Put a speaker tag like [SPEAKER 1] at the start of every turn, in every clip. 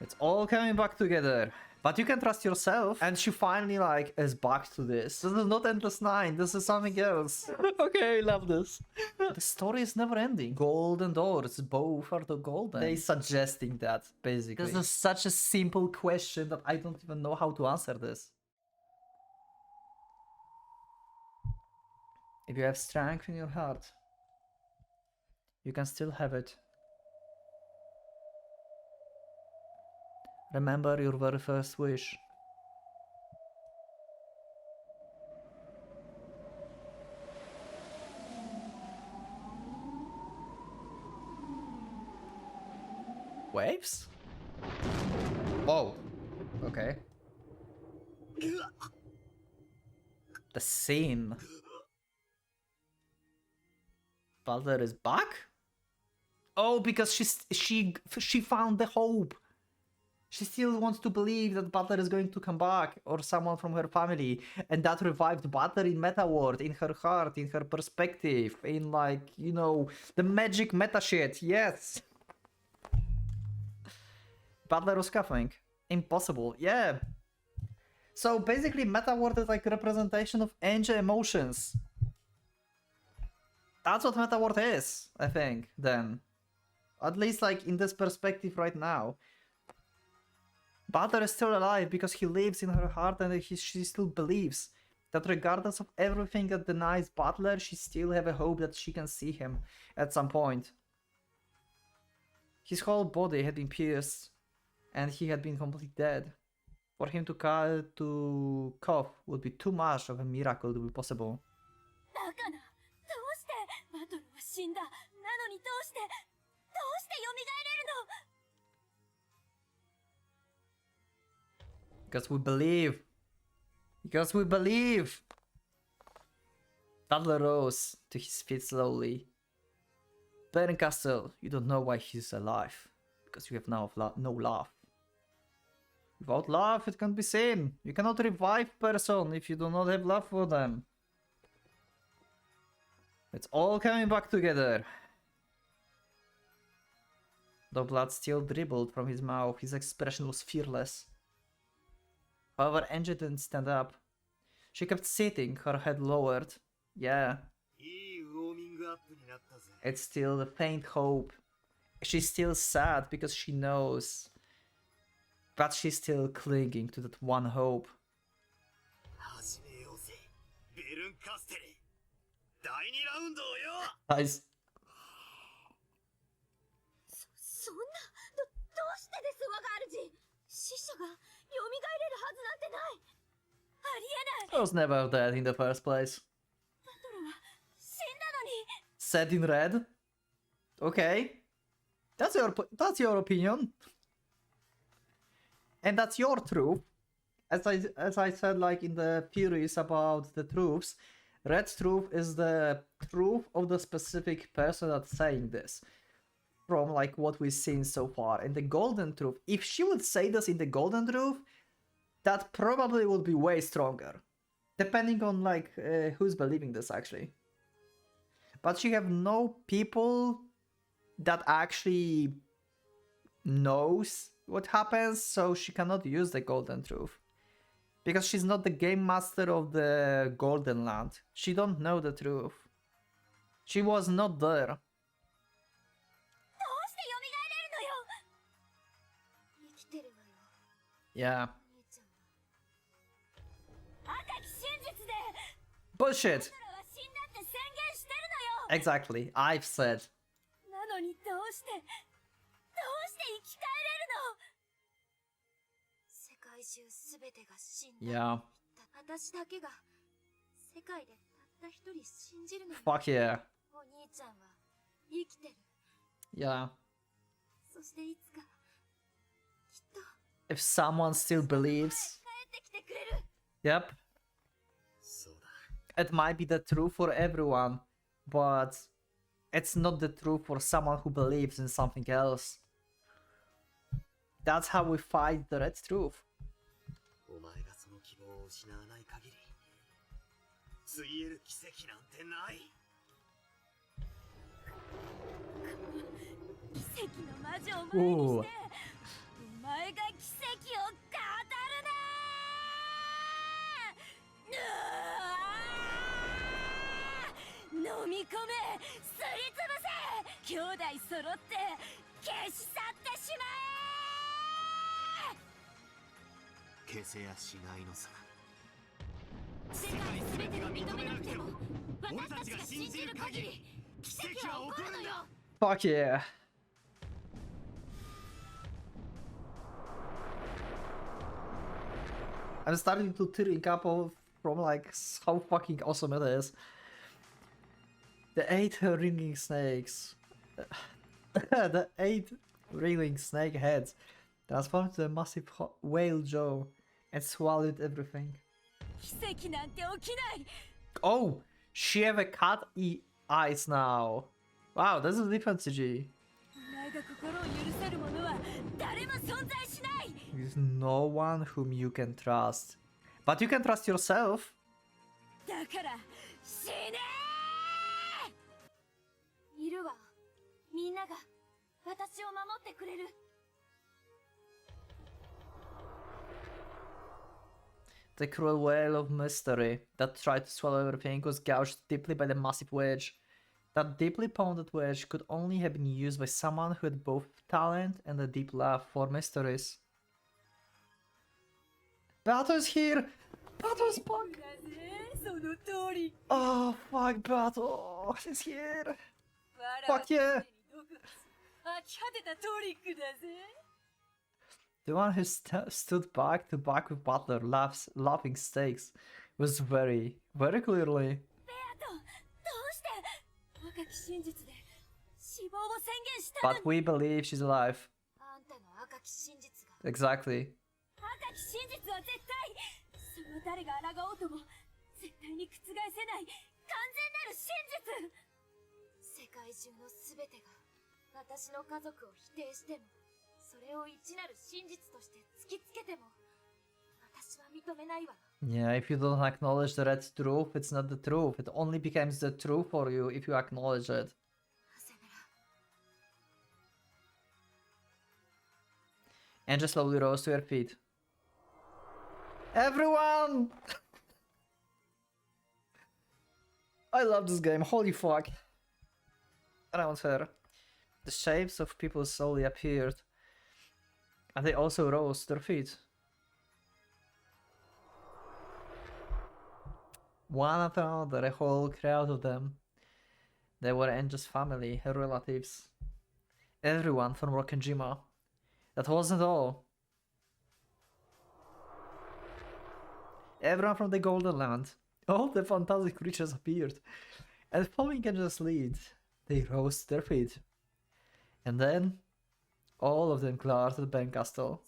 [SPEAKER 1] It's all coming back together. But you can trust yourself. And she finally, like, is back to this. This is not Endless 9. This is something else. Okay, I love this. The story is never ending. Golden doors. Both are the golden. They suggesting that, basically. This is such a simple question that I don't even know how to answer this. If you have strength in your heart, you can still have it. Remember your very first wish. Waves? Whoa. Okay. The scene. Balder is back? Oh, because she found the hope. She still wants to believe that Butler is going to come back, or someone from her family, and that revived Butler in meta world, in her heart, in her perspective, in, like, you know, the magic meta shit. Yes. Butler was coughing. Impossible. Yeah. So basically, meta world is like a representation of angel emotions. That's what meta world is, I think. Then, at least like in this perspective right now. Butler is still alive because he lives in her heart, and she still believes that regardless of everything that denies Butler, she still have a hope that she can see him at some point. His whole body had been pierced, and he had been completely dead. For him to cough would be too much of a miracle to be possible. Because we believe. Because we believe. Butler rose to his feet slowly. Berencastle, you don't know why he's alive. Because you have now no love. Without love, it can't be seen. You cannot revive person if you do not have love for them. It's all coming back together. Though blood still dribbled from his mouth, his expression was fearless. However, Angie didn't stand up. She kept sitting, her head lowered. Yeah. It's still a faint hope. She's still sad because she knows. But she's still clinging to that one hope. Nice. I was never dead in the first place. Set in red? Okay. That's your opinion. And that's your truth. As I said, like in the theories about the truths, red truth is the truth of the specific person that's saying this. From like what we've seen so far. And the golden truth, if she would say this in the golden truth, that probably would be way stronger. Depending on like who's believing this actually. But she have no people that actually knows what happens, so she cannot use the golden truth. Because she's not the game master of the Golden Land. She don't know the truth. She was not there. Yeah. Bullshit! Exactly, I've said. Yeah. Fuck yeah. Yeah. If someone still believes. Yep. It might be the truth for everyone, but it's not the truth for someone who believes in something else. That's how we fight the red truth. Ooh. Fuck yeah. I'm starting to tearing up from like how fucking awesome it is. The 8 ringing snakes. The 8 ringing snake heads transformed into a massive whale jaw and swallowed everything. Oh! She have a cat eyes now. Wow, this is different CG. There's no one whom you can trust. But you can trust yourself. The cruel whale of mystery that tried to swallow everything was gouged deeply by the massive wedge. That deeply pounded wedge could only have been used by someone who had both talent and a deep love for mysteries. Bato's here! Bato's back! Oh fuck, Bato! He's here! Fuck yeah! The one who stood back to back with Butler laughing stakes was very, very clearly. But we believe she's alive. Exactly. Yeah, if you don't acknowledge the red truth, it's not the truth. It only becomes the truth for you if you acknowledge it. And just slowly rose to her feet. Everyone! I love this game, holy fuck. Around her, the shapes of people slowly appeared. And they also rose to their feet. One after another, a whole crowd of them. They were Angel's family, her relatives. Everyone from Rokkenjima. That wasn't all. Everyone from the Golden Land. All the fantastic creatures appeared. And following Angel's lead, they rose to their feet. And then, all of them cleared to the Bank Castle.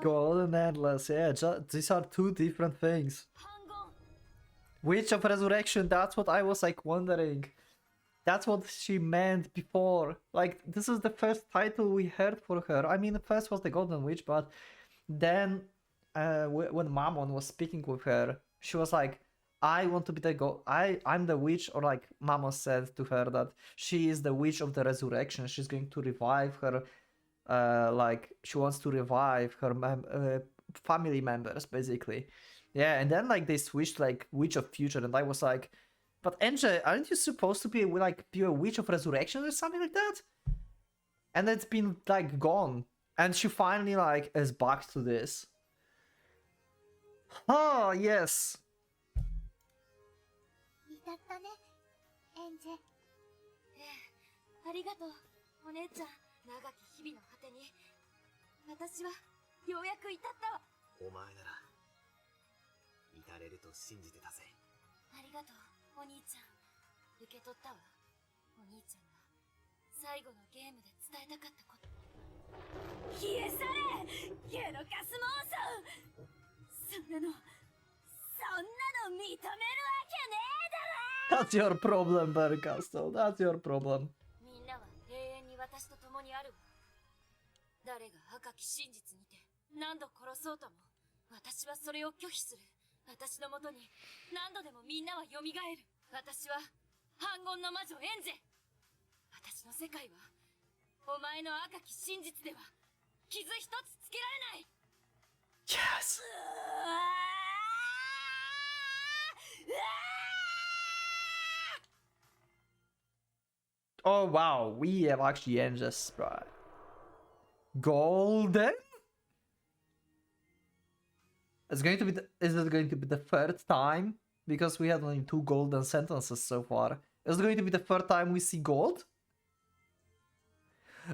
[SPEAKER 1] Golden Endless, yeah, these are two different things. Witch of Resurrection, that's what I was like wondering. That's what she meant before. Like, this is the first title we heard for her. I mean, the first was the Golden Witch, but then when Mammon was speaking with her, she was like, I want to be the I'm the witch, or like Mammon said to her that she is the witch of the resurrection. She's going to revive her, like, she wants to revive her family members, basically. Yeah, and then like they switched like Witch of Future, and I was like, but Enja, aren't you supposed to be like be a Witch of Resurrection or something like that? And it's been like gone, and she finally like is back to this. Oh yes. That's your problem, Barry Castle. That's your problem.
[SPEAKER 2] みんなは永遠に私と共にあるわ。誰が赤き真実にて何度殺そうとも、私はそれを拒否する。私のもとに何度でもみんなは蘇る。私は反言の魔女エンゼ。私の世界はお前の赤き真実では傷一つつけられない。
[SPEAKER 1] Yes. Oh wow, we have actually ended this, right? Golden? Is it going to be the third time? Because we had only 2 golden sentences so far. Is it going to be the third time we see gold?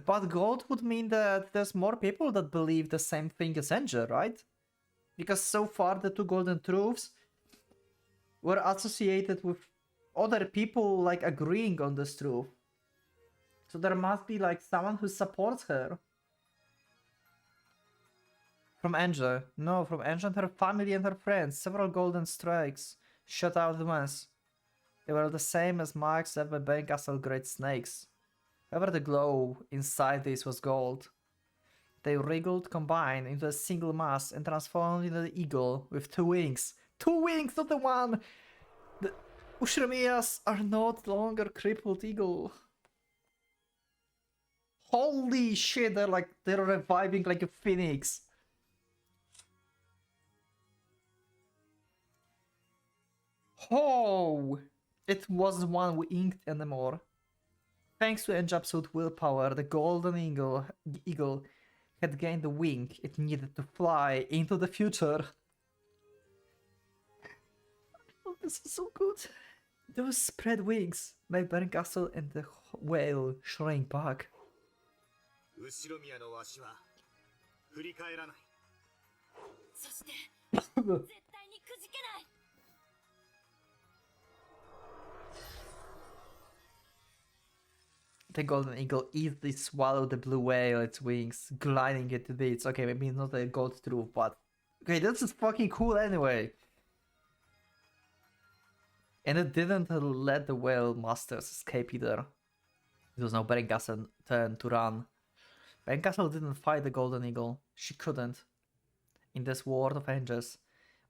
[SPEAKER 1] But gold would mean that there's more people that believe the same thing as Angel, right? Because so far the 2 golden truths were associated with other people like agreeing on this truth. So there must be like someone who supports her. From Angel. No, from Angel and her family and her friends. Several golden strikes shot out at once. They were the same as marks left by Bank Castle great snakes. However, the glow inside these was gold. They wriggled, combined into a single mass, and transformed into the eagle with 2 wings. 2 wings, not the one! The Ushramiyas are not longer crippled eagle. Holy shit, they're reviving like a phoenix. Oh! It wasn't one we inked anymore. Thanks to Enjapsu's willpower, the golden eagle had gained the wing it needed to fly into the future. Oh, this is so good. Those spread wings made Berencastle and the whale shrink back.
[SPEAKER 3] 後ろ宮のわしは振り返らない。
[SPEAKER 2] そして絶対にくじけない。
[SPEAKER 1] The golden eagle easily swallowed the blue whale its wings, gliding it to bits. Okay, maybe not a gold truth, but okay, this is fucking cool anyway. And it didn't let the whale masters escape either. It was now Berencastle's turn to run. Berencastle didn't fight the golden eagle. She couldn't. In this world of angels,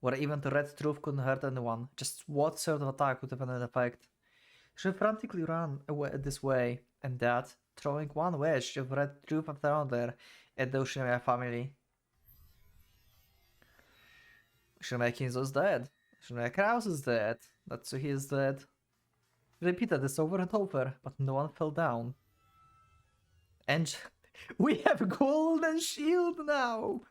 [SPEAKER 1] where even the red truth couldn't hurt anyone, just what sort of attack would have an effect? She frantically ran away this way and that, throwing one wedge of red truth after another at the Ushinoya family. Ushinoya Kinzo is dead. Ushinoya Kraus is dead. Natsuhi is dead. Repeated this over and over, but no one fell down. And we have golden shield now!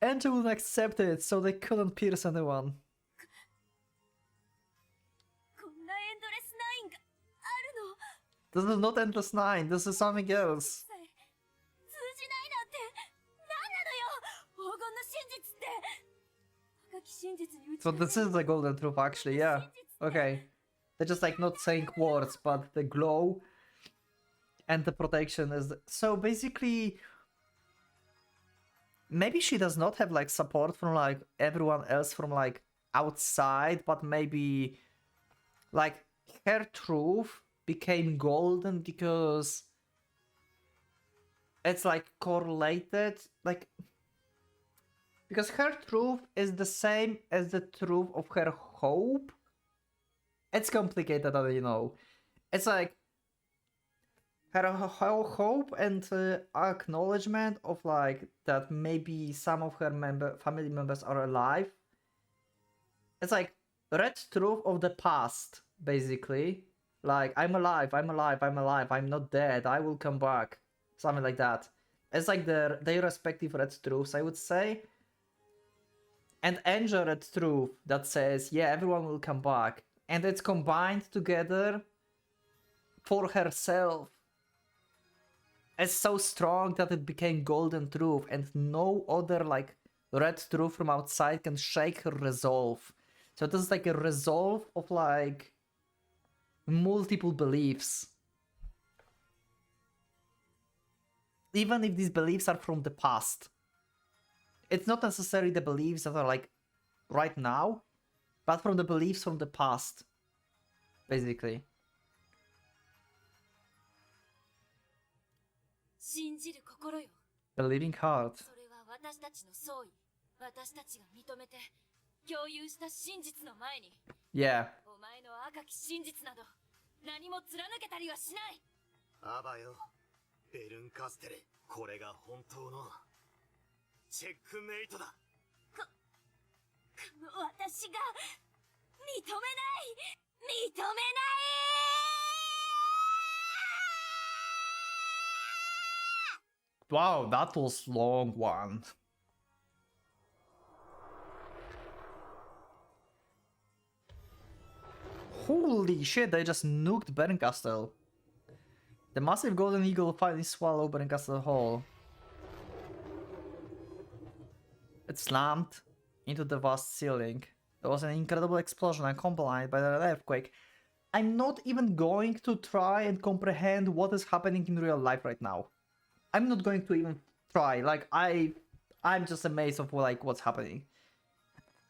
[SPEAKER 1] Angel wouldn't accept it, so they couldn't pierce anyone. This is not Endless 9, this is something else. So this is the golden truth actually, yeah. Okay. They're just like not saying words, but the glow and the protection is... So basically... Maybe she does not have like support from like everyone else from like outside, but maybe like her truth became golden because it's like correlated, like because her truth is the same as the truth of her hope. It's complicated, you know. It's like her hope and acknowledgement of like that maybe some of her family members are alive. It's like red truth of the past, basically. Like, I'm alive, I'm alive, I'm alive, I'm not dead, I will come back. Something like that. It's like their respective red truths, I would say. And Angel red truth that says, yeah, everyone will come back. And it's combined together for herself. It's so strong that it became golden truth, and no other like red truth from outside can shake her resolve. So this is like a resolve of like multiple beliefs. Even if these beliefs are from the past. It's not necessarily the beliefs that are like right now. but from the beliefs from the past, basically.
[SPEAKER 2] 信じる心よ。
[SPEAKER 1] Believing heart.
[SPEAKER 2] それは私たちの総意、私たちが認めて共有した真実の前に、
[SPEAKER 1] Yeah.
[SPEAKER 2] お前の赤き真実など何も貫けたりはしない。
[SPEAKER 3] アバよ、ベルンカステレ、これが本当のチェックメイトだ。
[SPEAKER 2] 私が認めない認めない。
[SPEAKER 1] Wow, that was long one. Holy shit, they just nuked Bernkastel. The massive golden eagle finally swallowed Bernkastel whole. It slammed into the vast ceiling. There was an incredible explosion accompanied by an earthquake. I'm not even going to try and comprehend what is happening in real life right now. I'm not going to even try. Like, I'm just amazed of like what's happening.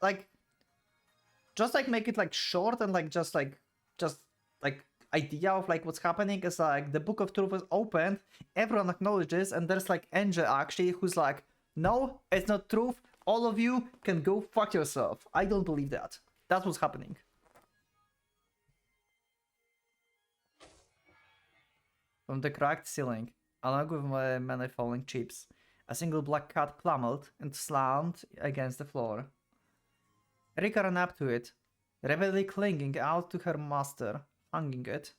[SPEAKER 1] Like, just like make it like short and like just idea of like what's happening is like the Book of Truth is opened, everyone acknowledges, and there's like Angel actually who's like, no, it's not truth. All of you can go fuck yourself. I don't believe that. That's what's happening. From the cracked ceiling, along with many falling chips, a single black cat plummeled and slammed against the floor. Rika ran up to it, rapidly clinging out to her master, hugging it.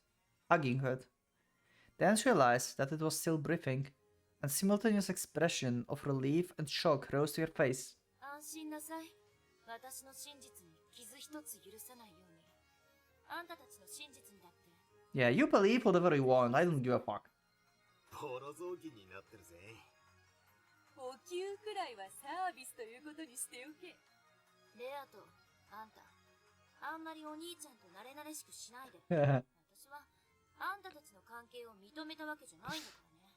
[SPEAKER 1] Then she realized that it was still breathing, and simultaneous expression of relief and shock rose to her face.
[SPEAKER 2] 安心なさい。私の真実に傷一つ許さないように。あんたたちの真実にだって。
[SPEAKER 1] Yeah, you believe whatever you want, I don't give a fuck.
[SPEAKER 3] ボロ雑巾になってるぜ。
[SPEAKER 2] お給くらいはサービスということにしておけ。レアとあんた、あんまりお兄ちゃんと慣れ慣れしくしないで。私はあんたたちの関係を認めたわけじゃないんだからね。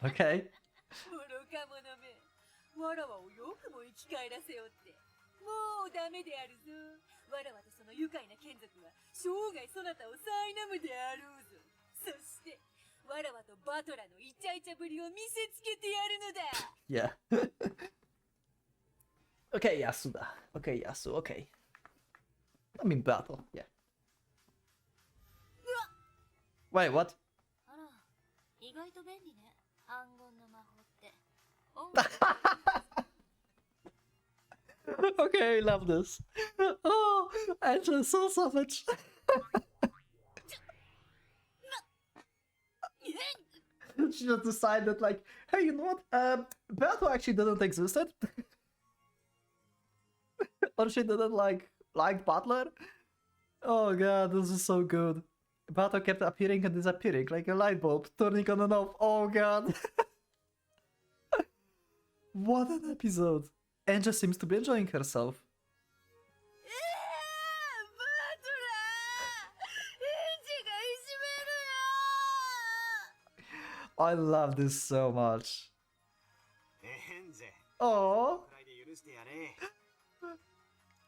[SPEAKER 1] Okay.
[SPEAKER 2] 愚か者め、わらわをよくも生き返らせよって。もうダメであるぞ。わらわとその愉快な眷属は生涯そなたを苛むであろうぞ。そして、わらわとバトラのイチャイチャぶりを見せつけてやるのだ。
[SPEAKER 1] Yeah. Okay, Yasuda. Okay, Yasu, okay. I mean battle, yeah. Wait, what?
[SPEAKER 2] あら、意外と便利ね。暗号の魔法って。
[SPEAKER 1] Okay, I love this. Oh, Angela is so savage. She just decided like, hey, you know what? Berto actually didn't exist. Or she didn't like Butler. Oh god, this is so good. Berto kept appearing and disappearing like a light bulb, turning on and off. Oh god. What an episode. Angel seems to be enjoying herself. I love this so much. Oh,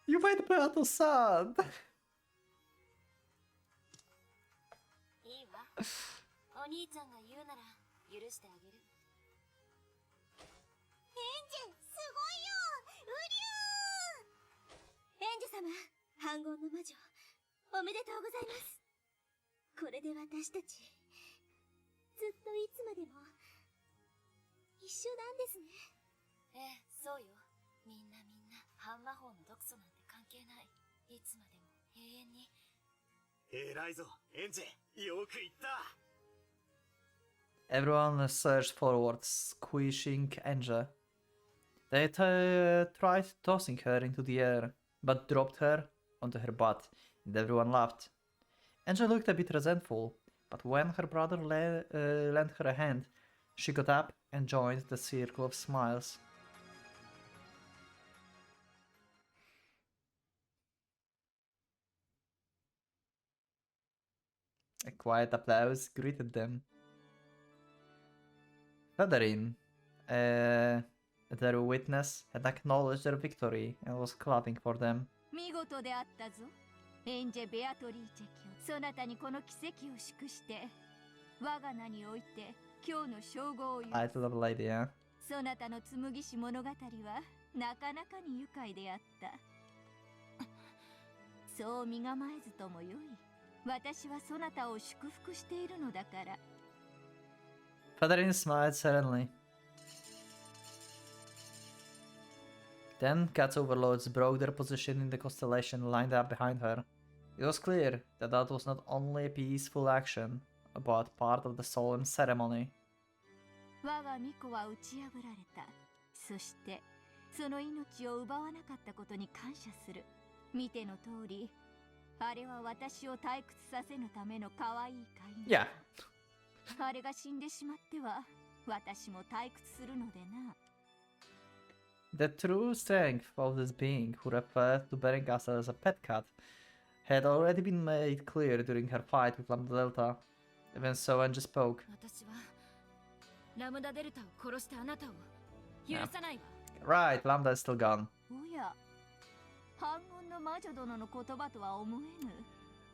[SPEAKER 1] you made Berto sad.
[SPEAKER 2] いいわ。お兄ちゃんが言うなら許してあげる。エンジェ、すごいよ。ウリュー。エンジェ様、反言の魔女、おめでとうございます。これで私たちずっといつまでも一緒なんですね。ええ、そうよ。みんな反魔法の毒素なんて関係ない。いつまでも永遠に。
[SPEAKER 3] 偉いぞ、エンジェ。よく言った。
[SPEAKER 1] Everyone surged forward, squishing Angel. They tried tossing her into the air, but dropped her onto her butt, and everyone laughed. Angel looked a bit resentful, but when her brother lent her a hand, she got up and joined the circle of smiles. A quiet applause greeted them. Federin, their witness, had acknowledged their victory and was clapping for them.
[SPEAKER 2] み
[SPEAKER 4] 見事であったぞ。エンジェ・ベアトリーチェ卿、そなたにこの奇跡を祝して我が名において今日の称号を許す。
[SPEAKER 1] I love lady, yeah.
[SPEAKER 4] そなたの紬し物語はなかなかに愉快であった。そう身構えずともよい。私はそなたを祝福しているのだから。
[SPEAKER 1] Federin smiled suddenly. Then Cat's overlords broke their position in the constellation lined up behind her. It was clear that that was not only a peaceful action, but part of the solemn ceremony.
[SPEAKER 4] 我が巫女は打ち破られた。そしてその命を奪わなかったことに感謝する。見ての通り、あれは私を退屈させぬための可愛い飼い主。
[SPEAKER 1] Yeah.
[SPEAKER 4] あれが死んでしまっては私も退屈するのでな。
[SPEAKER 1] The true strength of this being, who referred to Berengaster as a pet cat, had already been made clear during her fight with Lambda Delta. Even so, Angie spoke.
[SPEAKER 2] 私はラムダデルタを殺したあなたを許さないわ。
[SPEAKER 1] Right, Lambda is still gone.
[SPEAKER 4] おや、反言の魔女殿の言葉とは思えぬ。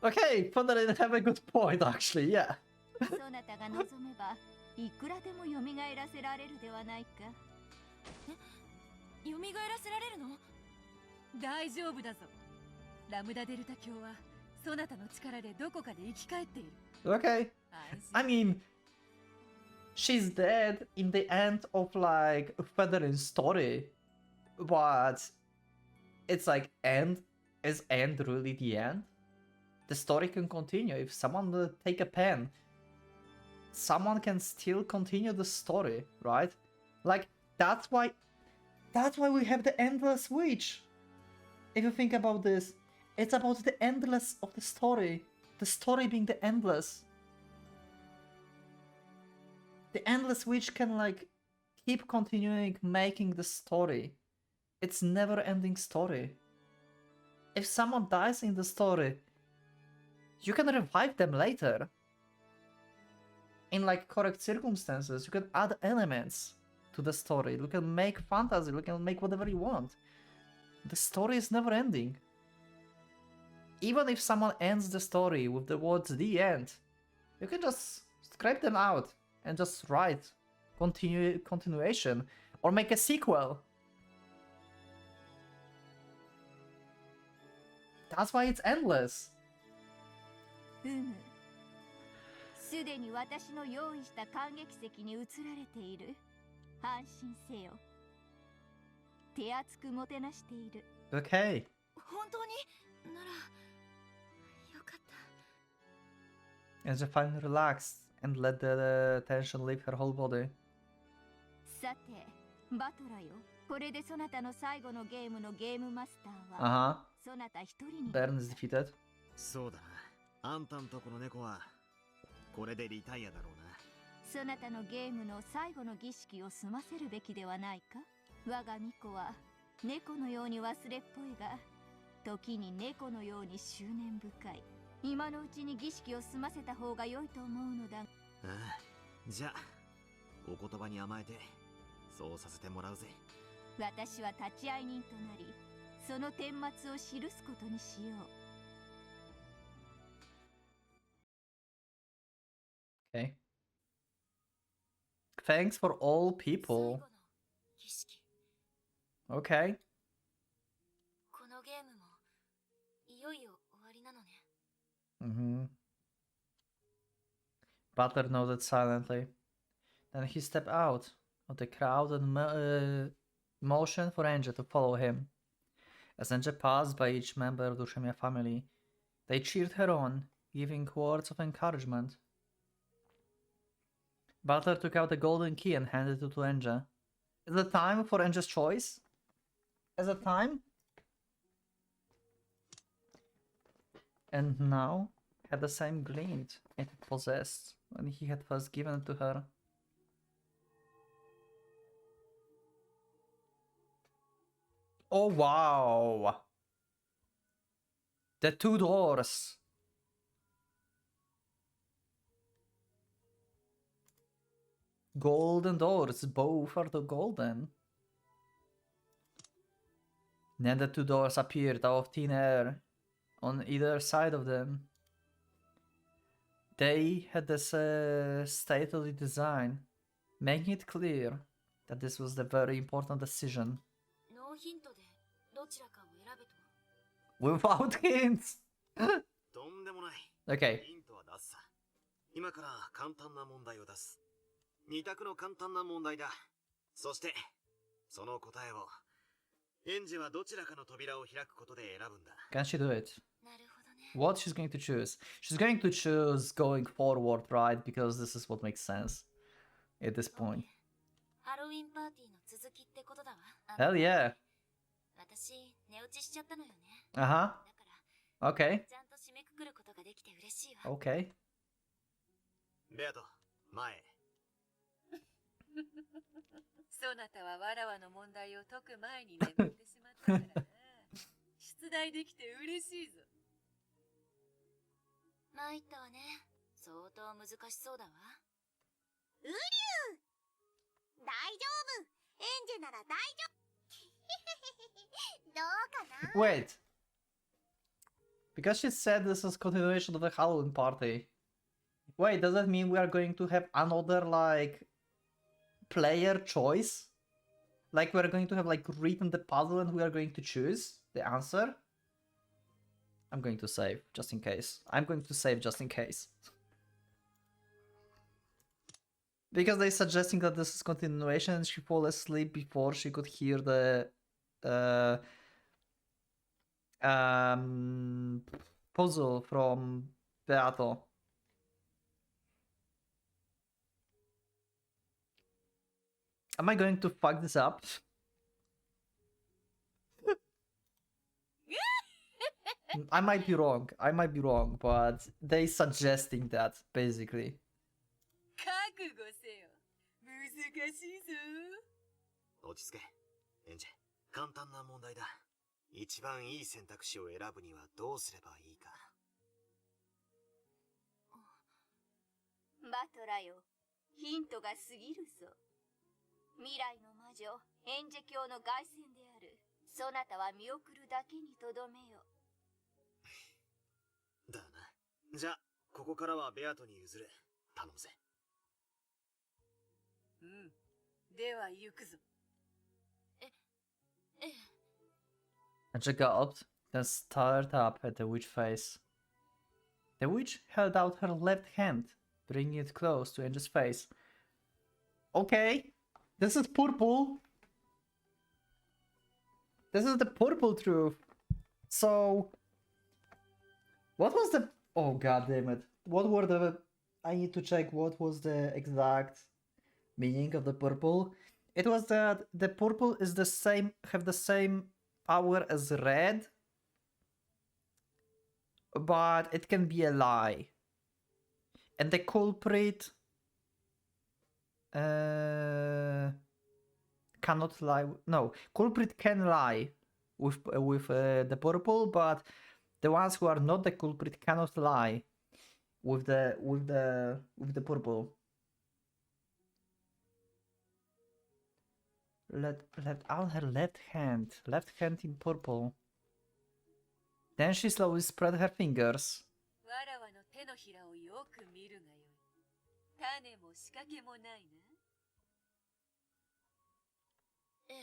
[SPEAKER 1] Okay, Federin have a good point, actually, yeah.
[SPEAKER 4] そなたが望めばいくらでも蘇らせられるではないか。
[SPEAKER 2] 蘇らせられるの？大丈夫だぞ。ラムダデルタ卿はそなたの力でどこかで生き返っている。
[SPEAKER 1] Okay.
[SPEAKER 2] 安
[SPEAKER 1] I
[SPEAKER 2] 心。
[SPEAKER 1] mean, she's dead in the end of like Federin's story, but it's like is end really the end? The story can continue if someone take a pen. Someone can still continue the story, right? Like that's why we have the endless witch. If you think about this, it's about the endless of the story. The story being the endless. The endless witch can like keep continuing making the story. It's never ending story. If someone dies in the story, you can revive them later. In like correct circumstances, you can add elements to the story. You can make fantasy, you can make whatever you want. The story is never ending. Even if someone ends the story with the words "the end," you can just scrape them out and just write continuation or make a sequel. That's why it's endless.
[SPEAKER 4] うむ。すでに私の用意した感激石に移られている。安心せよ。手厚くもてなしている。
[SPEAKER 1] Okay.
[SPEAKER 2] 本当に？ならよかった。
[SPEAKER 1] And she finally relaxed and let the tension leave her whole body.
[SPEAKER 4] さて、バトラよ。これでそなたの最後のゲームのゲームマスターは、そなた一人に。
[SPEAKER 1] Baron is defeated.
[SPEAKER 3] そうだな。あんたんとこの猫はこれでリタイアだろうな。
[SPEAKER 4] そなたのゲームの最後の儀式を済ませるべきではないか。我が巫女は猫のように忘れっぽいが、時に猫のように執念深い。今のうちに儀式を済ませた方が良いと思うのだ。
[SPEAKER 3] ああ、じゃあお言葉に甘えてそうさせてもらうぜ。
[SPEAKER 4] 私は立ち会い人となり、その顛末を記すことにしよう。
[SPEAKER 1] Okay. Thanks for all
[SPEAKER 2] 最
[SPEAKER 1] people.
[SPEAKER 2] 後の儀式。
[SPEAKER 1] Okay.
[SPEAKER 2] このゲームもいよいよ終わりなのね。
[SPEAKER 1] Butler nodded silently. Then he stepped out of the crowd and motioned for Angel to follow him. As Angel passed by each member of the Ushemiya family, they cheered her on, giving words of encouragement. Butler took out a golden key and handed it to Angel. Is it time for Angel's choice? Is it time? And now had the same glint it possessed when he had first given it to her. Oh wow! The two doors! Golden doors, both are the golden. Then the two doors appeared out of thin air on either side of them. They had this stately design, making it clear that this was the very important decision.
[SPEAKER 2] ノーヒントでどちらかを選べと。
[SPEAKER 1] Without hints!
[SPEAKER 3] とんでもない。
[SPEAKER 1] Okay.
[SPEAKER 3] ヒントは出すさ。今から簡単な問題を出す。二択の簡単な問題だ。そして、その答えを、園児はどちらかの扉を開くことで選ぶんだ。
[SPEAKER 1] Can she do it?
[SPEAKER 2] なるほどね。
[SPEAKER 1] What she's going to choose? She's going to choose going forward, right? Because this is what makes sense at this point.
[SPEAKER 2] ハロウィンパーティーの続きってことだわ。
[SPEAKER 1] Hell yeah.
[SPEAKER 2] 私、寝落ちしちゃったのよね。
[SPEAKER 1] Uh huh.
[SPEAKER 2] だから、
[SPEAKER 1] Okay.
[SPEAKER 2] ちゃんと締めくくることができて嬉しいわ。
[SPEAKER 1] Okay.
[SPEAKER 3] ベアト、前へ。
[SPEAKER 5] そなたはわらわの問題を解く前に眠ってしまったからな。出題できて嬉しいぞ。
[SPEAKER 2] 参ったわね。相当難しそうだわ。
[SPEAKER 6] うりゅう大丈夫エンジェなら大丈夫どうかな
[SPEAKER 1] Wait. Because she said this is continuation of the Halloween party. Wait, does that mean we are going to have another, like, player choice? Like, we're going to have, like, written the puzzle and we are going to choose the answer? I'm going to save, just in case. I'm going to save just in case. Because they're suggesting that this is continuation and she fall asleep before she could hear the puzzle from Beato. Am I going to fuck this up? I might be wrong. I might be wrong, but they suggesting that basically.
[SPEAKER 5] 覚悟せよ。難しいぞ。
[SPEAKER 3] 落ち着け。エンジェ、簡単な問題だ。一番いい選択肢を選ぶにはどうすればいいか。
[SPEAKER 4] バトラよ、ヒントが過ぎるぞ。未来の魔女、エンジェ教の凱旋である。そなたは見送るだけにとどめよ。
[SPEAKER 3] だな。じゃあ、ここからはベアトに譲る。頼むぜ。
[SPEAKER 5] うん。では行くぞ。
[SPEAKER 2] ええ。
[SPEAKER 1] And she gulped, then stared up at the witch face. The witch held out her left hand, bringing it close to Angel's face. Okay, this is purple. This is the purple truth. So, what was the... Oh, god damn it. What were the... I need to check what was the exact meaning of the purple. It was that the purple is the same, have the same power as red, but it can be a lie. And the culprit cannot lie. No, culprit can lie with the purple, but the ones who are not the culprit cannot lie with the purple. Let out her left hand in purple. Then she slowly spread her fingers.
[SPEAKER 5] わらわの手のひらをよく見るがよい。種も仕掛けもないな。
[SPEAKER 2] ええ。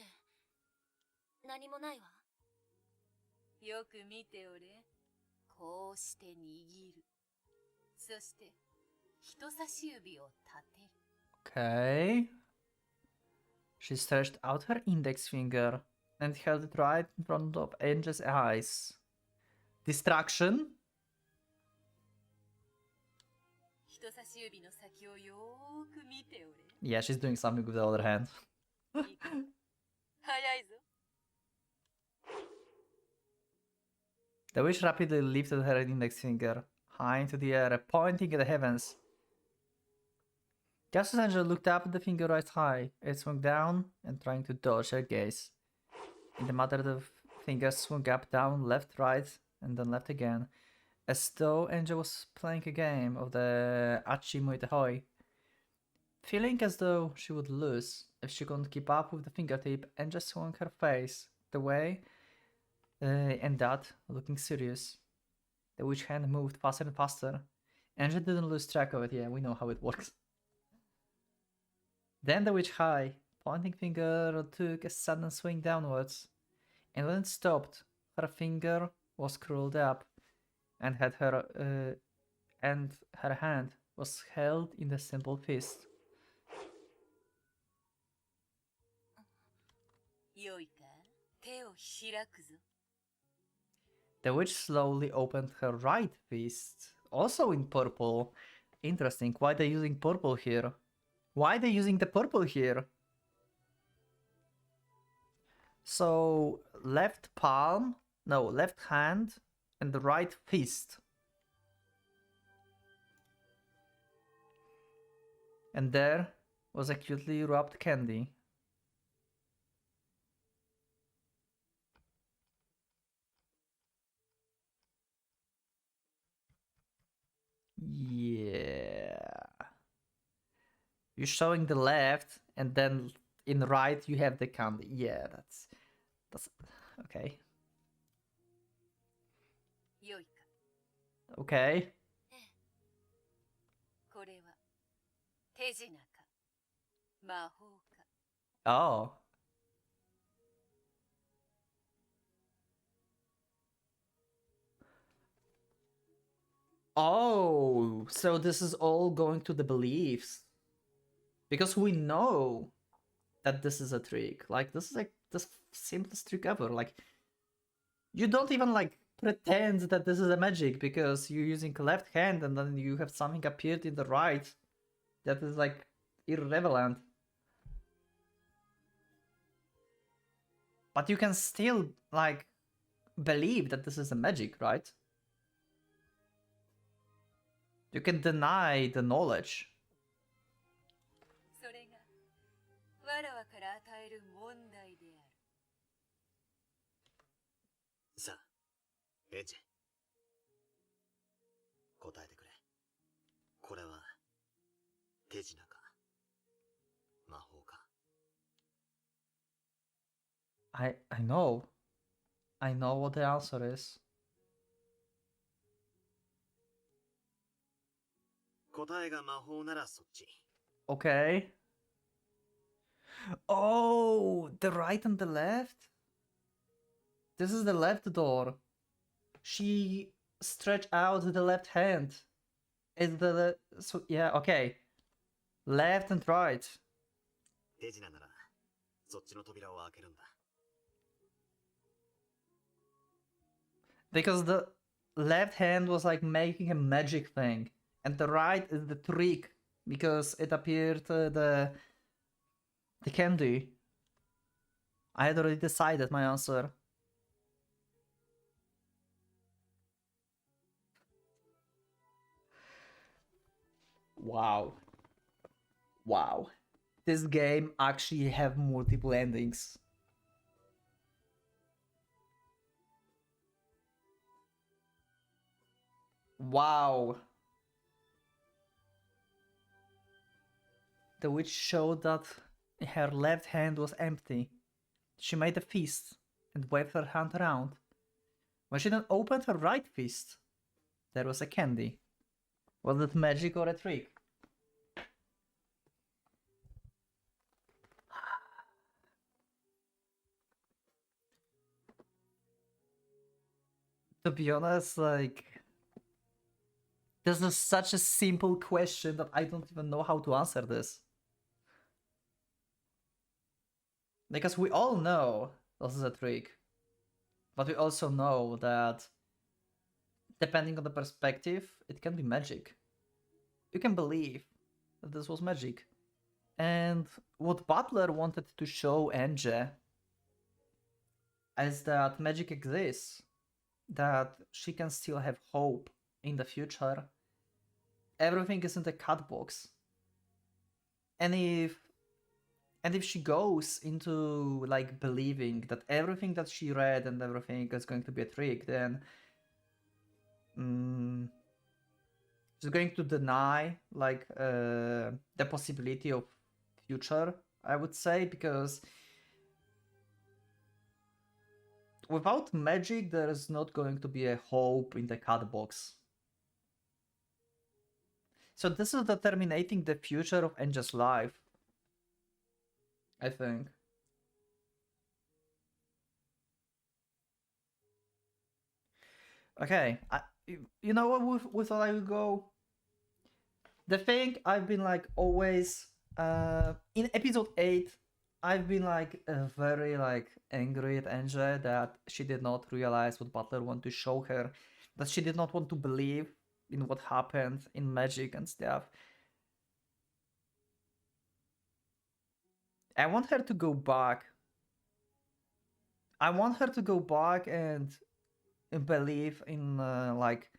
[SPEAKER 2] 何もないわ。
[SPEAKER 5] よく見ておれ。こうして握る。そして人差し指を立てる。
[SPEAKER 1] Okay. She stretched out her index finger and held it right in front of Angel's eyes. Distraction?
[SPEAKER 5] 人差し指の先をよーく見ておれ。
[SPEAKER 1] Yeah, she's doing something with the other hand.
[SPEAKER 5] いいか早いぞ。
[SPEAKER 1] The witch rapidly lifted her index finger high into the air, pointing at the heavens. Just as Angel looked up at the finger raised high, it swung down and trying to dodge her gaze. In the matter, the finger swung up, down, left, right, and then left again, as though Angel was playing a game of the Achi Muite Hoi. Feeling as though she would lose if she couldn't keep up with the fingertip, Angel swung her face the way And that, looking serious. The witch hand moved faster and faster. Angel didn't lose track of it. Yeah, we know how it works. Then the witch high, pointing finger took a sudden swing downwards. And when it stopped, her finger was curled up, and her hand was held in a simple fist.
[SPEAKER 5] よいか、手を開くぞ。
[SPEAKER 1] The witch slowly opened her right fist, also in purple. Interesting, why they using purple here? Why they using the purple here? So, left palm, no, left hand, and the right fist. And there was a cutely wrapped candy. Yeah. You're showing the left, and then in the right you have the candy. Yeah, that's okay.
[SPEAKER 5] よいか、
[SPEAKER 1] Okay.
[SPEAKER 5] これは手品か魔法か。
[SPEAKER 1] Oh. Oh, so this is all going to the beliefs. Because we know that this is a trick. Like, this is like the simplest trick ever. Like, you don't even like pretend that this is a magic because you're using left hand and then you have something appeared in the right that is like irrelevant. But you can still like believe that this is a magic, right? You can deny the knowledge.
[SPEAKER 5] それがわらわから与える問題である。
[SPEAKER 3] さあ、エンジ。答えてくれ。これは手品か魔法か。
[SPEAKER 1] I know. I know what the answer is.
[SPEAKER 3] 答えが魔法ならそっち。
[SPEAKER 1] Okay. Oh, the right and the left? This is the left door. She stretched out the left hand. Is the so yeah, okay. Left and right.
[SPEAKER 3] 手品ならそっちの扉を開けるんだ。
[SPEAKER 1] Because the left hand was like making a magic thing. And the right is the trick. Because it appeared the candy. I had already decided my answer. Wow. Wow. This game actually have multiple endings. Wow. The witch showed that her left hand was empty. She made a fist and waved her hand around. When she then opened her right fist, there was a candy. Was it magic or a trick? To be honest, like, this is such a simple question that I don't even know how to answer this. Because we all know this is a trick. But we also know that depending on the perspective, it can be magic. You can believe that this was magic. And what Butler wanted to show Angie is that magic exists, that she can still have hope in the future. Everything is in the cat box. And if she goes into like believing that everything that she read and everything is going to be a trick, then she's going to deny like the possibility of future, I would say, because without magic, there is not going to be a hope in the cat box. So this is determining the future of Angel's life, I think. Okay, you know what? We thought I would go. The thing I've been like always in episode 8, I've been like very like angry at Angel that she did not realize what Butler wanted to show her, that she did not want to believe in what happened in magic and stuff. I want her to go back. I want her to go back and believe in like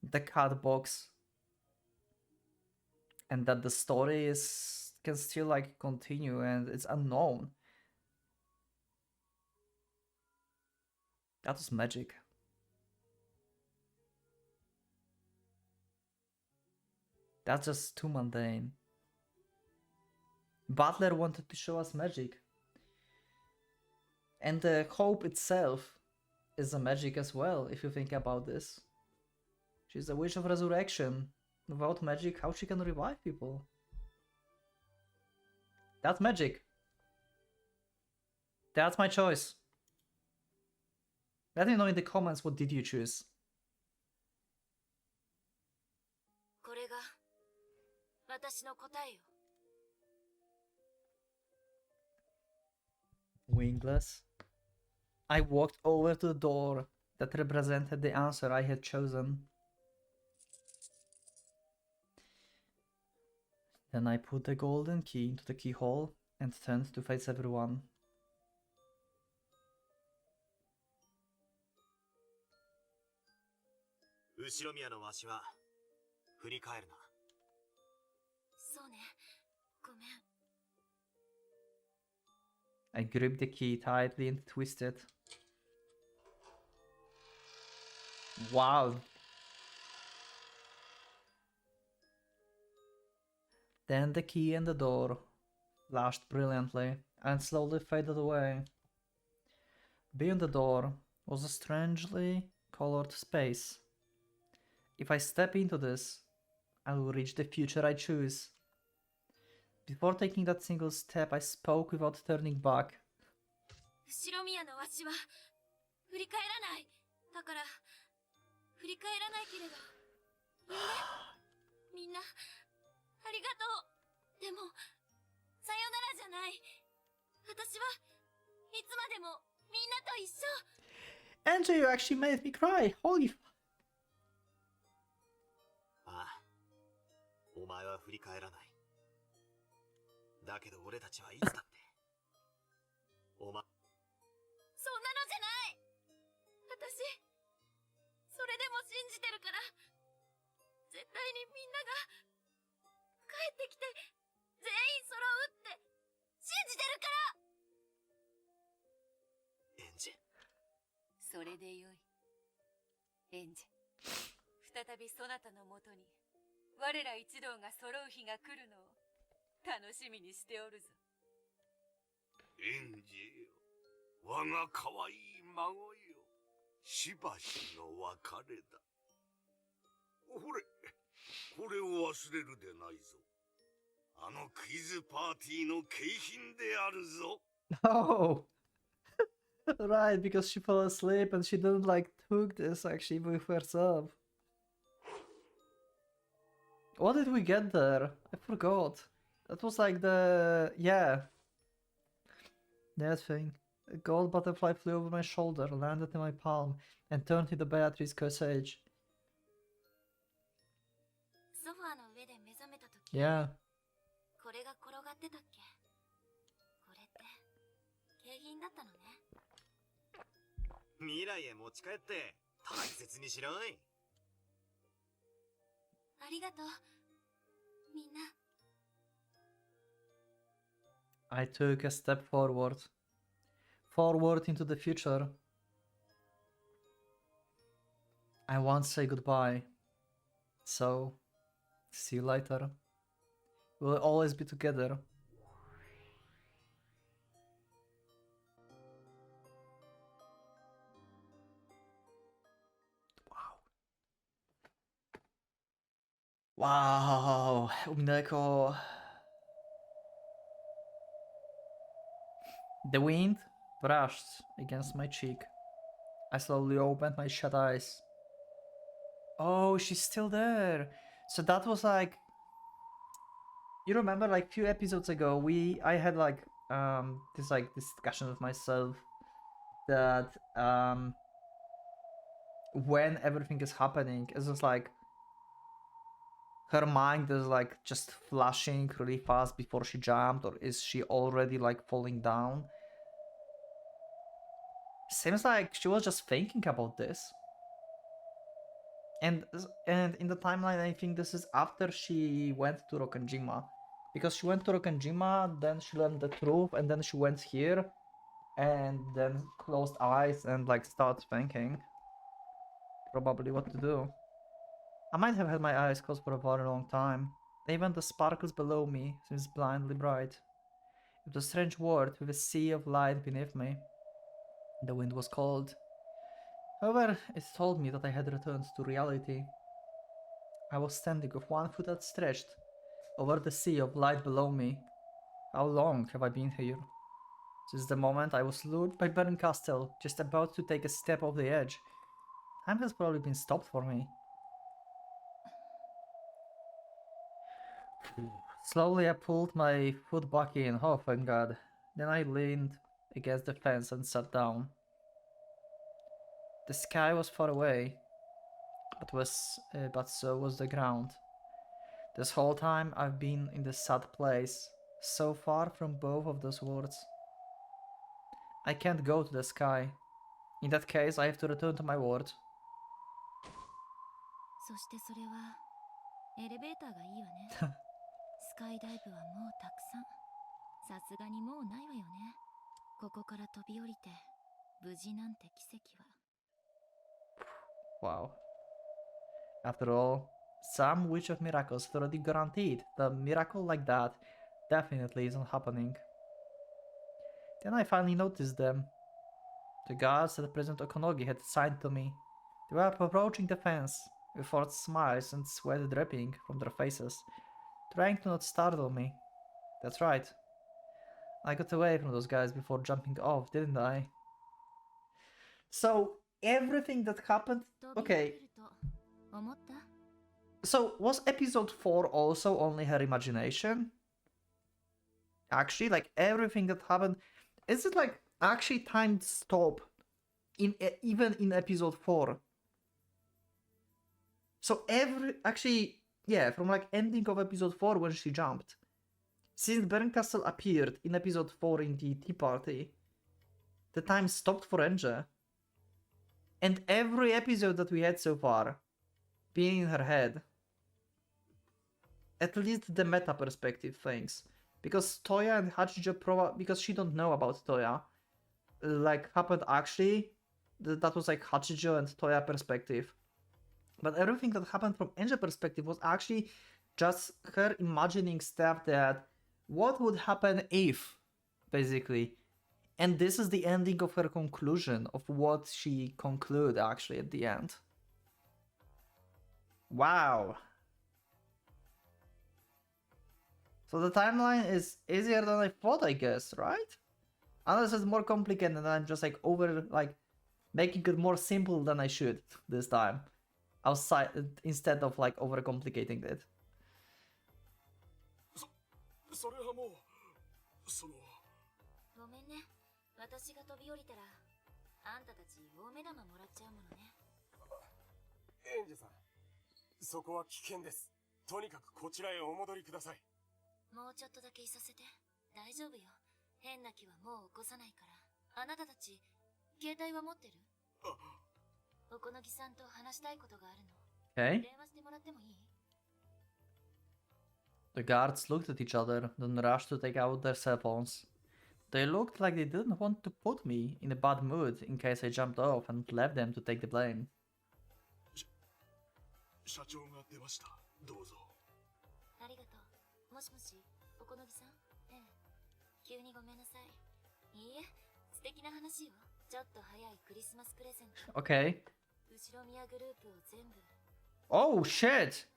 [SPEAKER 1] the cat box, and that the story can still like continue and it's unknown. That was magic. That's just too mundane. Butler wanted to show us magic. And the hope itself is a magic as well, if you think about this. She's a witch of resurrection. Without magic, how she can revive people? That's magic. That's my choice. Let me know in the comments what did you choose.
[SPEAKER 2] これが私の答えよ。
[SPEAKER 1] Wingless. I walked over to the door that represented the answer I had chosen. Then I put the golden key into the keyhole and turned to face everyone.
[SPEAKER 3] 後ろ宮のわしは振り返るな。
[SPEAKER 2] そうね。ごめん。
[SPEAKER 1] I gripped the key tightly and twisted. Wow. Then the key and the door flashed brilliantly and slowly faded away. Beyond the door was a strangely colored space. If I step into this, I will reach the future I choose. Before taking that single step, I spoke without turning back.
[SPEAKER 2] 後ろ宮のわしは振り返らない。だから振り返らないけれど。みんなありがとう。でもさよならじゃない。私はいつまでもみんなと一緒。
[SPEAKER 1] Angel, you actually made me cry. Holy f-
[SPEAKER 3] ああ、お前は振り返らない。だけど俺たちはいつだって。お前。
[SPEAKER 2] そんなのじゃない。私、それでも信じてるから。絶対にみんなが帰ってきて全員揃うって信じてるから。
[SPEAKER 3] エンジェ。
[SPEAKER 5] それでよい。エンジェ。再びそなたのもとに我ら一同が揃う日が来るのを楽しみにしておるぞ。
[SPEAKER 7] エンジよ、我が可愛い孫よ、しばしの別れだ。ほれ、これを忘れるでないぞ。あのクイズパーティーの景品であるぞ。
[SPEAKER 1] Oh! Right, because she fell asleep and she didn't like took this actually with herself. What did we get there? I forgot. That was like the... yeah. That thing. A gold butterfly flew over my shoulder, landed in my palm, and turned into Beatrice's corsage.
[SPEAKER 2] ソファーの上で目覚めたとき、
[SPEAKER 1] Yeah.
[SPEAKER 2] これが転がってたっけ。これって景品だったのね。
[SPEAKER 3] 未来へ持ち帰って大切にしろい。
[SPEAKER 2] ありがとう。みんな。
[SPEAKER 1] I took a step forward. Forward into the future. I won't say goodbye. So, see you later. We'll always be together. Wow, Umineko. The wind brushed against my cheek. I slowly opened my shut eyes. Oh, she's still there. So that was like, you remember like few episodes ago I had like this discussion with myself that when everything is happening, it's just like her mind is like just flashing really fast before she jumped, or is she already like falling down? Seems like she was just thinking about this. And in the timeline, I think this is after she went to Rokkenjima. Because she went to Rokkenjima, then she learned the truth, and then she went here, and then closed eyes and like started thinking probably what to do. I might have had my eyes closed for a very long time. Even the sparkles below me seems blindly bright. It was a strange world with a sea of light beneath me. The wind was cold. However, it told me that I had returned to reality. I was standing with one foot outstretched over the sea of light below me. How long have I been here? Since the moment I was lured by Bernkastel, just about to take a step off the edge. Time has probably been stopped for me. Slowly I pulled my foot back in, oh thank god. Then I leaned against the fence and sat down. The sky was far away, but so was the ground. This whole time I've been in this sad place, so far from both of those worlds. I can't go to the sky. In that case, I have to return to my world.
[SPEAKER 2] そしてそれはエレベーターがいいわねスカイダイブはもうたくさんさすがにもうないわよねここから飛び降りて無事なんて奇跡は
[SPEAKER 1] Wow. After all, some Witch of Miracles is already guaranteed. The miracle like that definitely isn't happening. Then I finally noticed them. The guards that President Okonogi had signed to me. They were approaching the fence, with forced smiles and sweat dripping from their faces, trying to not startle me. That's right. I got away from those guys before jumping off, didn't I? So, everything that happened... Okay. So, was episode 4 also only her imagination? Actually, like, everything that happened... Is it, like, actually time stop even in episode 4? So, actually, yeah, from, like, ending of episode 4 when she jumped. Since Bernkastel appeared in episode 4 in the Tea Party, the time stopped for Enge. And every episode that we had so far being in her head. At least the meta perspective things. Because Toya and Hachijo because she don't know about Toya. Like happened actually. That was like Hachijo and Toya perspective. But everything that happened from Enge perspective was actually just her imagining stuff that what would happen if, basically. And this is the ending of her conclusion of what she concluded actually at the end. Wow. So the timeline is easier than I thought, I guess, right? Unless it's more complicated and I'm just like making it more simple than I should this time. Outside, instead of like overcomplicating it.
[SPEAKER 7] それはもう
[SPEAKER 2] ごめんね私が飛び降りたらあんたたち大目玉もらっちゃうものね
[SPEAKER 7] エンジェさんそこは危険ですとにかくこちらへお戻りください
[SPEAKER 2] もうちょっとだけいさせて大丈夫よ変な気はもう起こさないからあなたたち携帯は持ってるおこのぎさんと話したいことがあるの
[SPEAKER 1] Okay.
[SPEAKER 2] 電話してもらってもいい
[SPEAKER 1] The guards looked at each other, then rushed to take out their cell phones. They looked like they didn't want to put me in a bad mood in case I jumped off and left them to take the blame.
[SPEAKER 7] 社長が出ましたどうぞ
[SPEAKER 2] ありがとうもしもしおこのぎさんええ急にごめんなさいいいえ素敵な話よちょっと早いクリスマスプレゼント
[SPEAKER 1] Okay.
[SPEAKER 2] 後ろ宮グループを全部
[SPEAKER 1] Oh shit!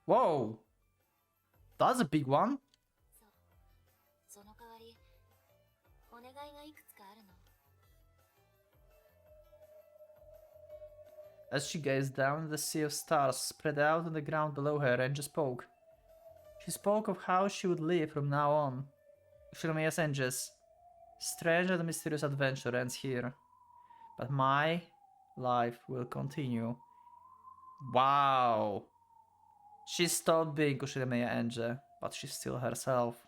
[SPEAKER 1] Whoa! That's a big one.
[SPEAKER 2] その代わりお願いがいくつかあるの。
[SPEAKER 1] As she gazed down at the sea of stars spread out on the ground below her, Enja spoke. She spoke of how she would live from now on. Shiramiya Senja's strange and mysterious adventure ends here. But my life will continue. Wow! She stopped being Kushiramiya Enja, but she's still herself.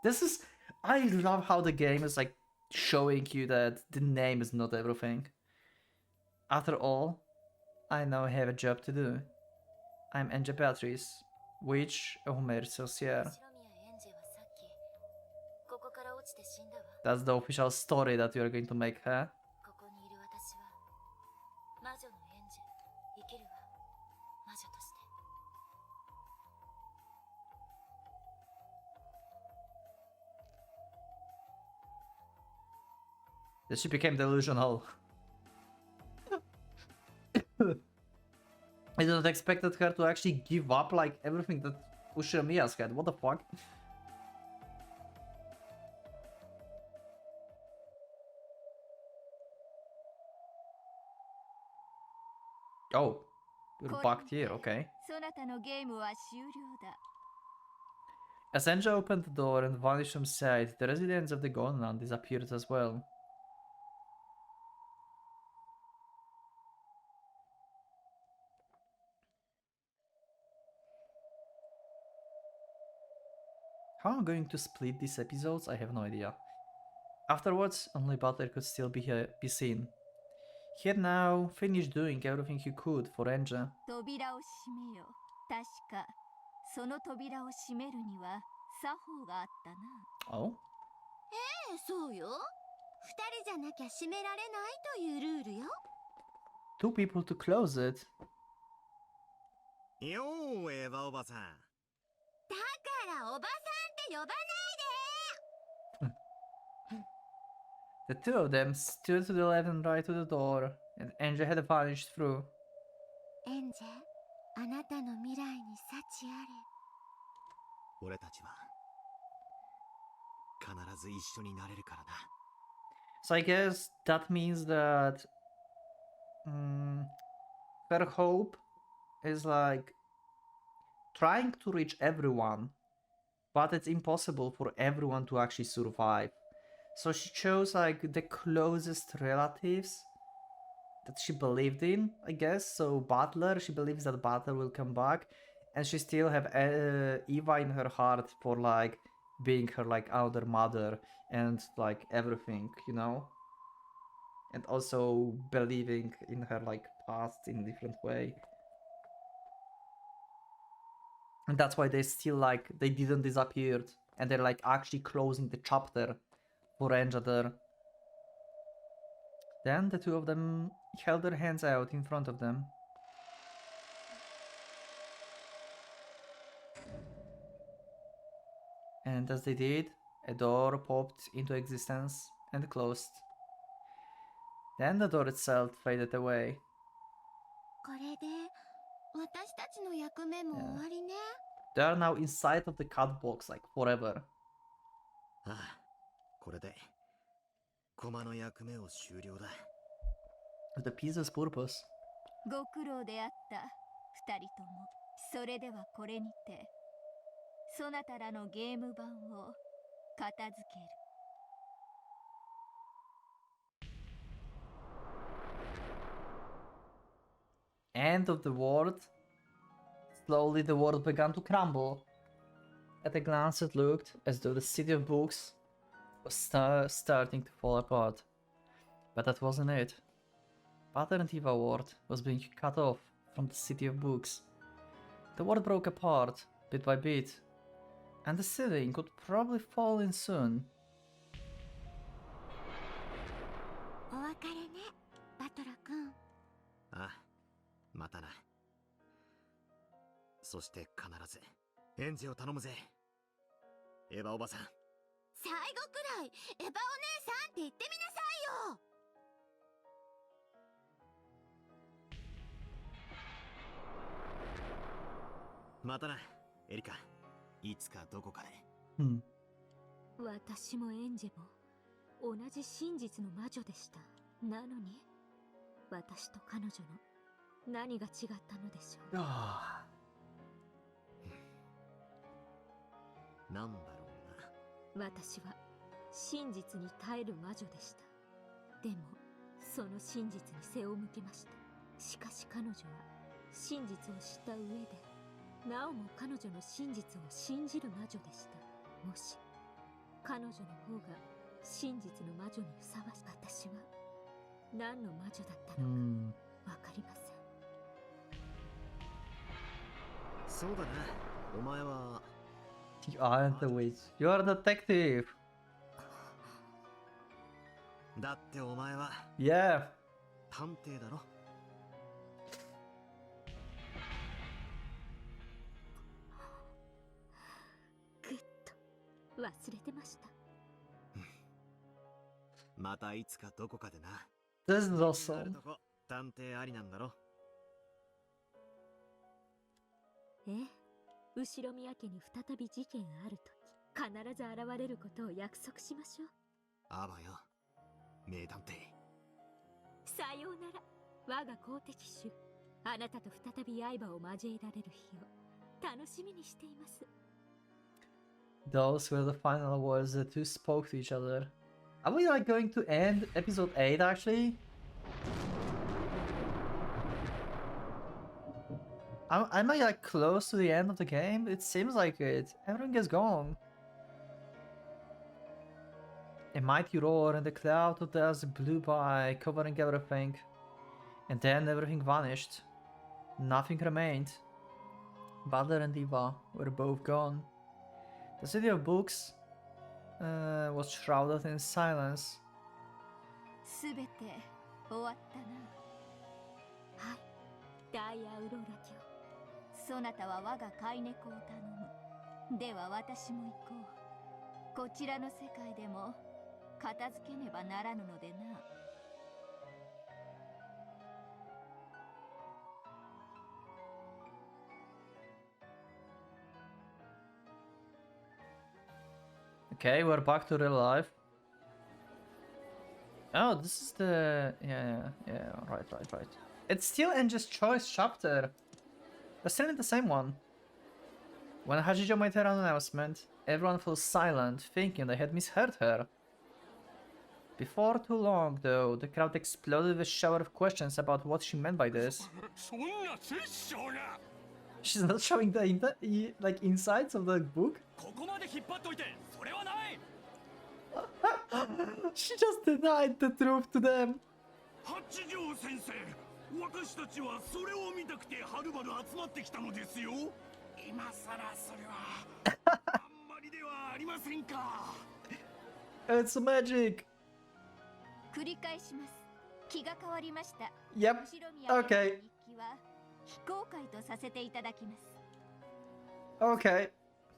[SPEAKER 1] This is... I love how the game is like showing you that the name is not everything. After all, I now have a job to do. I'm Enja Beatrice, witch of Umineko Chiru.
[SPEAKER 2] 白宮エンジはさっきここから落ちて死んだわ。
[SPEAKER 1] That's the official story that you're going to make her.
[SPEAKER 2] ここにいる私は魔女のエンジ生きるわ。魔女として。
[SPEAKER 1] That she became delusional. I didn't expected her to actually give up like everything that Ushiramiya's had. What the fuck? Oh, you're back here, okay.
[SPEAKER 4] そなたのゲームは終了だ。
[SPEAKER 1] As Enja opened the door and vanished from sight, the residents of the Golden Land disappeared as well. How I'm going to split these episodes, I have no idea. Afterwards, only Butler could still be seen. He had now finished doing everything he could for Enja.
[SPEAKER 4] 扉を閉めよ。確か、その扉を閉めるには作法があったな。
[SPEAKER 1] Oh?
[SPEAKER 6] そうよ。二人じゃなきゃ閉められないというルールよ。
[SPEAKER 1] Two people to close it.
[SPEAKER 3] よー、エヴァおばさん。
[SPEAKER 6] だからおばさんって呼ばない
[SPEAKER 1] The two of them stood to the left and right to the door, and Enja had vanished through.
[SPEAKER 6] で。エンジェ、あなたの未来に幸あれ。
[SPEAKER 3] 俺たちは必ず一緒になれるからな。
[SPEAKER 1] So I guess that means that her hope is like trying to reach everyone, but it's impossible for everyone to actually survive. So she chose like the closest relatives that she believed in, I guess. So Butler, she believes that Butler will come back, and she still have Eva in her heart for like being her like elder mother and like everything, you know, and also believing in her like past in a different way. And that's why they still like they didn't disappear, and they're like actually closing the chapter for Enja there. Then the two of them held their hands out in front of them. And as they did, a door popped into existence and closed. Then the door itself faded away.
[SPEAKER 6] これで私たちの役目も終わりね。
[SPEAKER 1] They are now inside of the cut box like forever.
[SPEAKER 3] ああ、これで駒の役目を終了だ。
[SPEAKER 1] The piece's purpose.
[SPEAKER 4] ご苦労であった二人とも。それではこれにてそなたらのゲーム版を片付ける。
[SPEAKER 1] End of the world. Slowly the world began to crumble. At a glance it looked as though the city of books was starting to fall apart. But that wasn't it. Butter and Eva world was being cut off from the city of books. The world broke apart, bit by bit, and the city could probably fall in soon.
[SPEAKER 6] お別れね、バトラ君。
[SPEAKER 3] ああ、またな。そして必ずエンジを頼むぜ。エヴァおばさん。
[SPEAKER 6] 最後くらいエヴァお姉さんって言ってみなさいよ。
[SPEAKER 3] またな、エリカ。いつかどこかで。
[SPEAKER 1] Hmm.
[SPEAKER 5] 私もエンジェも同じ真実の魔女でした。なのに私と彼女の何が違ったのでしょう。
[SPEAKER 1] Ah.
[SPEAKER 3] なんだろうな。
[SPEAKER 5] 私は真実に耐える魔女でした。でもその真実に背を向けました。しかし彼女は真実を知った上でなおも彼女の真実を信じる魔女でした。もし彼女の方が真実の魔女にふさわしい、私は何の魔女だったのか
[SPEAKER 1] Hmm.
[SPEAKER 5] わかりません。
[SPEAKER 3] そうだな。お前は
[SPEAKER 1] You aren't the witch. You are a detective.
[SPEAKER 3] だってお前は
[SPEAKER 1] Yeah.
[SPEAKER 3] 探偵だろ。
[SPEAKER 5] ぐっと忘れてました。
[SPEAKER 3] またいつかどこかでな。
[SPEAKER 1] This is
[SPEAKER 3] ある
[SPEAKER 1] awesome.
[SPEAKER 3] とこ探偵ありなんだろ。
[SPEAKER 5] ええ、後ろ宮家に再び事件あるとき必ず現れることを約束しましょう。
[SPEAKER 3] あばよ、名探偵。
[SPEAKER 5] さようなら我が公的種。あなたと再び刃を交えられる日を楽しみにしています。
[SPEAKER 1] Those were the final words the two spoke to each other. Are we like going to end episode 8 actually? Am I like close to the end of the game? It seems like it. Everything is gone. A mighty roar and the cloud of dust blew by, covering everything. And then everything vanished. Nothing remained. Balder and Eva were both gone. The city of books was shrouded in silence.
[SPEAKER 4] すべて終わったな。
[SPEAKER 5] はい、ダイアウローラ卿。
[SPEAKER 4] そなたは我が飼い猫を頼む。では私も行こう。こちらの世界でも片付けねばならぬのでな。
[SPEAKER 1] Okay, we're back to real life. Oh, this is the... Yeah, right. It's still Angie's Choice chapter. We're still in the same one. When Hachijo made her announcement, everyone fell silent, thinking they had misheard her. Before too long, though, the crowd exploded with a shower of questions about what she meant by this. She's not showing the like insides of the book? She just denied the truth to them.
[SPEAKER 7] 八条先生、私たちはそれを見たくてはるばる集まってきたのですよ。今さらそれはあんまりではありませんか。
[SPEAKER 1] It's magic.
[SPEAKER 4] 繰り返します。気が変わりました。
[SPEAKER 1] Yep.
[SPEAKER 4] 後ろ宮家の
[SPEAKER 1] Okay.
[SPEAKER 4] 日記は非公開とさせていただきます。
[SPEAKER 1] Okay.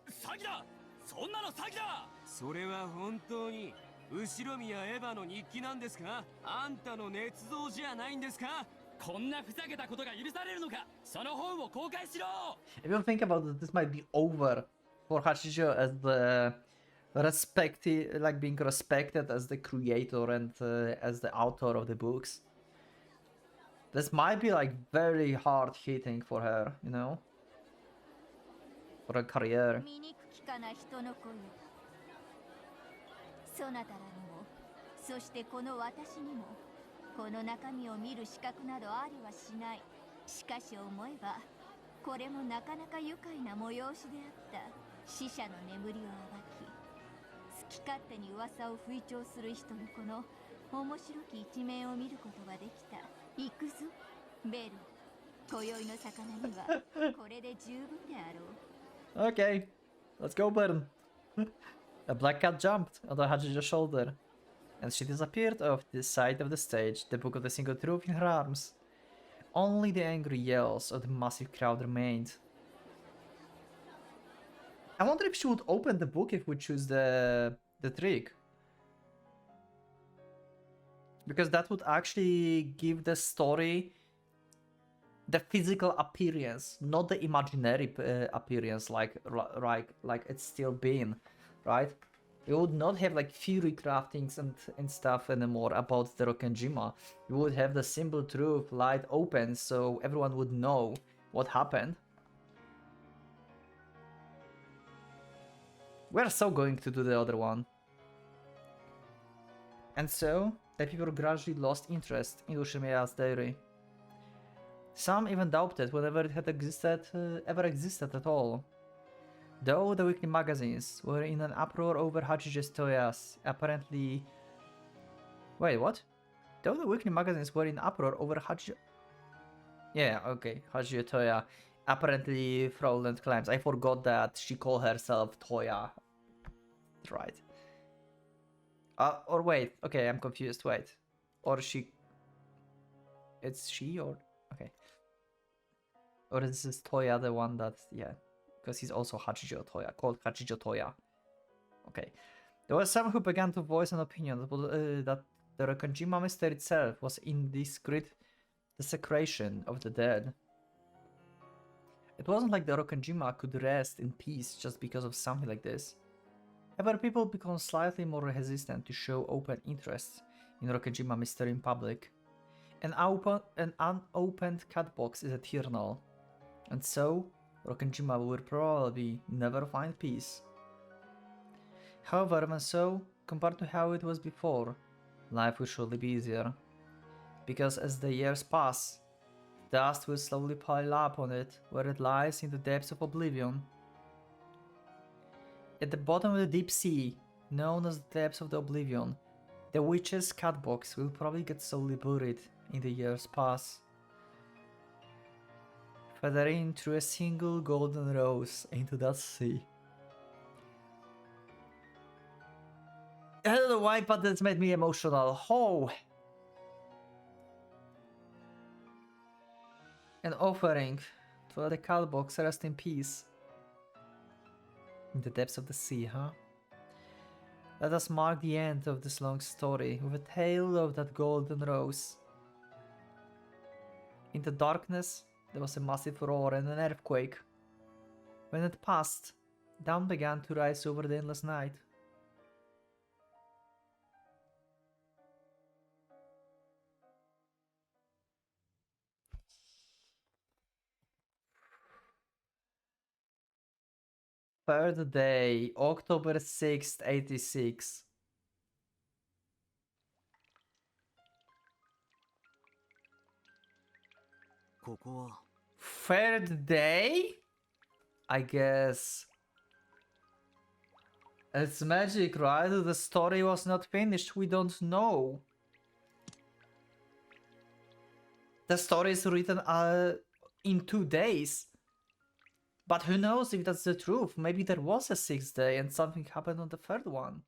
[SPEAKER 8] 詐欺だ。そんなの詐欺だ。それは本当に後ろ宮エヴァの日記なんですか？あんたの捏造じゃないんですか？こんなふざけたことが許されるのか？その本を公開しろ。
[SPEAKER 1] If you think about it, this might be over for Hachijo as the like being respected as the creator and as the author of the books. This might be like very hard hitting for her, you know, for her career.
[SPEAKER 4] 醜きかな人の声。そなたらにも、そしてこの私にも、この中身を見る資格などありはしない。しかし思えば、これもなかなか愉快な催しであった。死者の眠りを暴き、好き勝手に噂を吹聴する人のこの面白き一面を見ることができた。行くぞ、ベル。今宵の魚にはこれで十分であろう。
[SPEAKER 1] Okay, let's go, Burn. A black cat jumped onto Hachijo's shoulder, and she disappeared off the side of the stage, the book of the single truth in her arms. Only the angry yells of the massive crowd remained. I wonder if she would open the book if we choose the trick. Because that would actually give the story the physical appearance, not the imaginary appearance, like it's still been, right? You would not have like fury craftings and stuff anymore about the Rokkenjima. You would have the simple truth, light open, so everyone would know what happened. We're so going to do the other one. And so, the people gradually lost interest in Ushimiya's diary. Some even doubted whether it had ever existed at all. Though the weekly magazines were in an uproar over Hachijo's Toya's apparently... Wait, what? Though the weekly magazines were in uproar over Hachijo... Yeah, okay, Hachijo Toya apparently fraudulent claims. I forgot that she called herself Toya. Right. Or wait, okay, I'm confused, wait. Or she... It's she or... Okay. Or is this Toya the one that... Yeah. Because he's also Hachijo Toya, called Hachijo Toya. Okay. There were some who began to voice an opinion that the Rokkenjima mystery itself was indiscreet desecration of the dead. It wasn't like the Rokkenjima could rest in peace just because of something like this. However, people become slightly more resistant to show open interest in Rokkenjima mystery in public. An unopened cat box is eternal, and so Rokkenjima will probably never find peace. However, even so, compared to how it was before, life will surely be easier. Because as the years pass, dust will slowly pile up on it where it lies in the depths of oblivion. At the bottom of the deep sea, known as the depths of the oblivion, the witch's cat box will probably get slowly buried in the years pass. Feathering through a single golden rose into that sea. I don't know why, but that's made me emotional. Oh! An offering to let the cat box rest in peace. In the depths of the sea, huh? Let us mark the end of this long story with a tale of that golden rose. In the darkness, there was a massive roar and an earthquake. When it passed, dawn began to rise over the endless night. Third day, October 6th, 86. Third day? I guess. It's magic, right? The story was not finished, we don't know. The story is written in 2 days. But who knows if that's the truth? Maybe there was a 6th day and something happened on the third one.